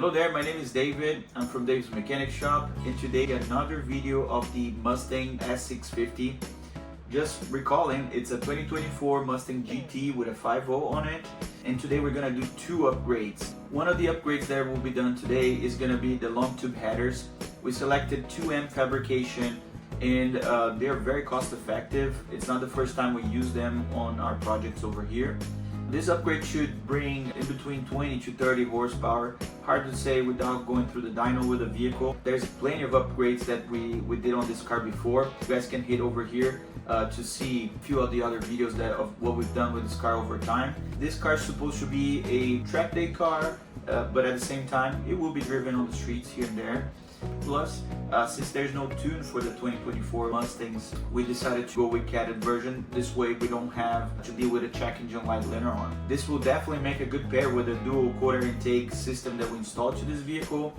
Hello there, my name is David. I'm from David's Mechanic Shop, and today another video of the Mustang S650. Just recalling, it's a 2024 Mustang GT with a 5.0 on it, and today we're gonna do two upgrades. One of the upgrades that will be done today is gonna be the long tube headers. We selected 2M fabrication, and they're very cost effective. It's not the first time we use them on our projects over here. This upgrade should bring in between 20 to 30 horsepower. Hard to say without going through the dyno with the vehicle. There's plenty of upgrades that we did on this car before. You guys can hit over here to see a few of the other videos of what we've done with this car over time. This car is supposed to be a track day car, but at the same time, it will be driven on the streets here and there. Plus, since there's no tune for the 2024 Mustangs, we decided to go with catted version. This way we don't have to deal with a check engine light later on. This will definitely make a good pair with the dual cold air intake system that we installed to this vehicle.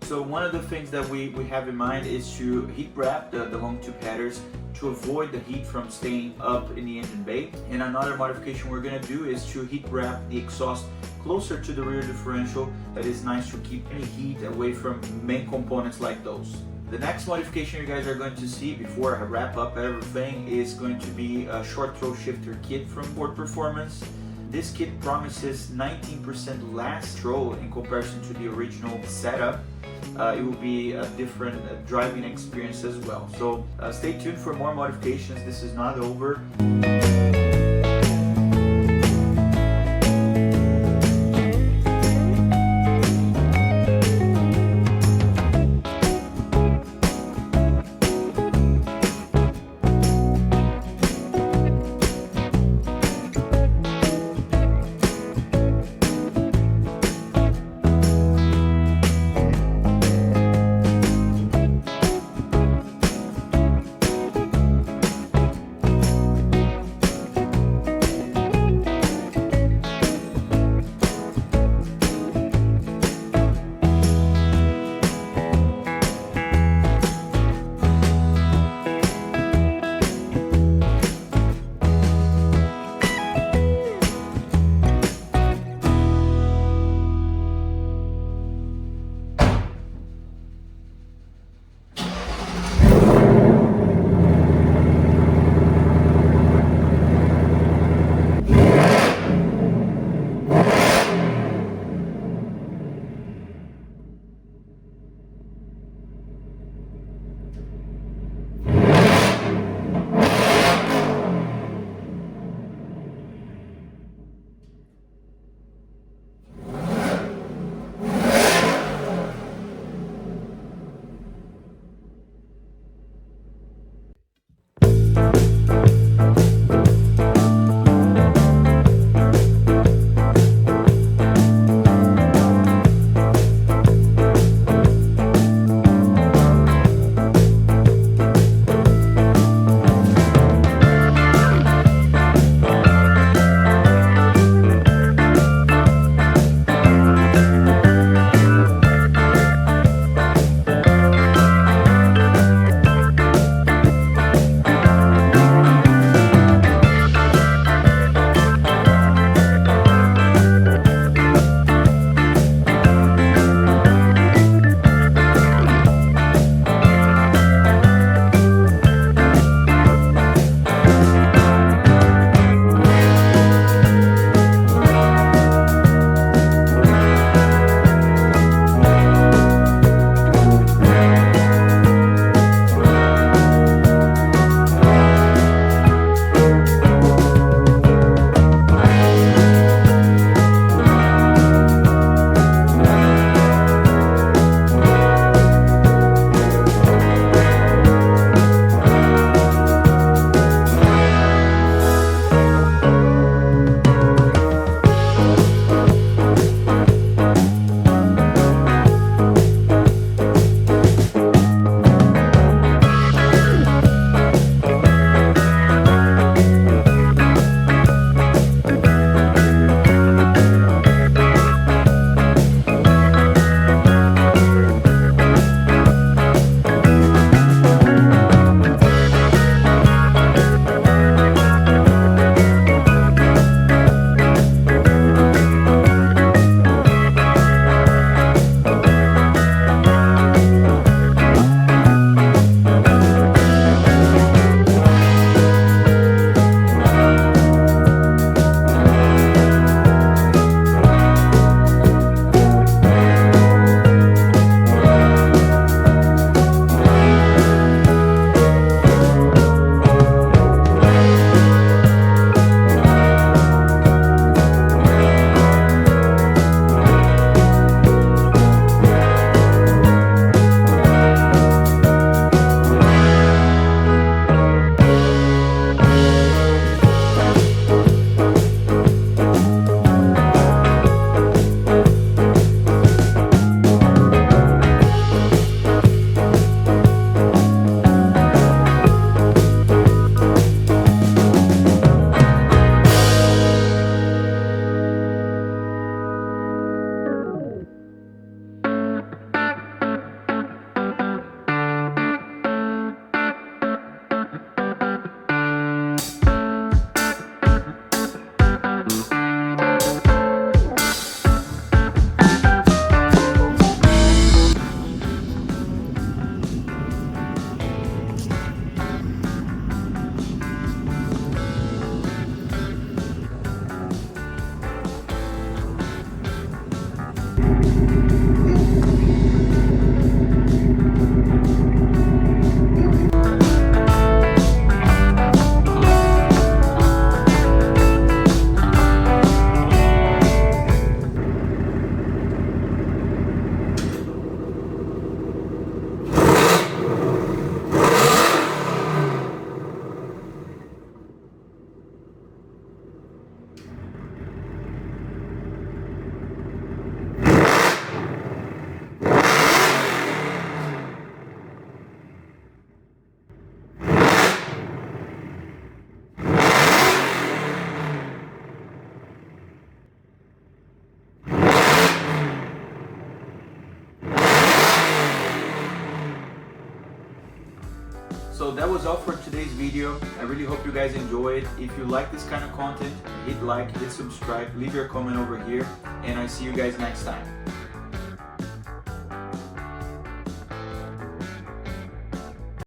So one of the things that we have in mind is to heat wrap the long tube headers to avoid the heat from staying up in the engine bay. And another modification we're going to do is to heat wrap the exhaust closer to the rear differential. That is nice to keep any heat away from main components like those. The next modification you guys are going to see before I wrap up everything is going to be a short throw shifter kit from Ford Performance. This kit promises 19% less throw in comparison to the original setup. It will be a different driving experience as well. So stay tuned for more modifications. This is not over. So that was all for today's video. I really hope you guys enjoy it. If you like this kind of content, hit like, hit subscribe, leave your comment over here, and I see you guys next time.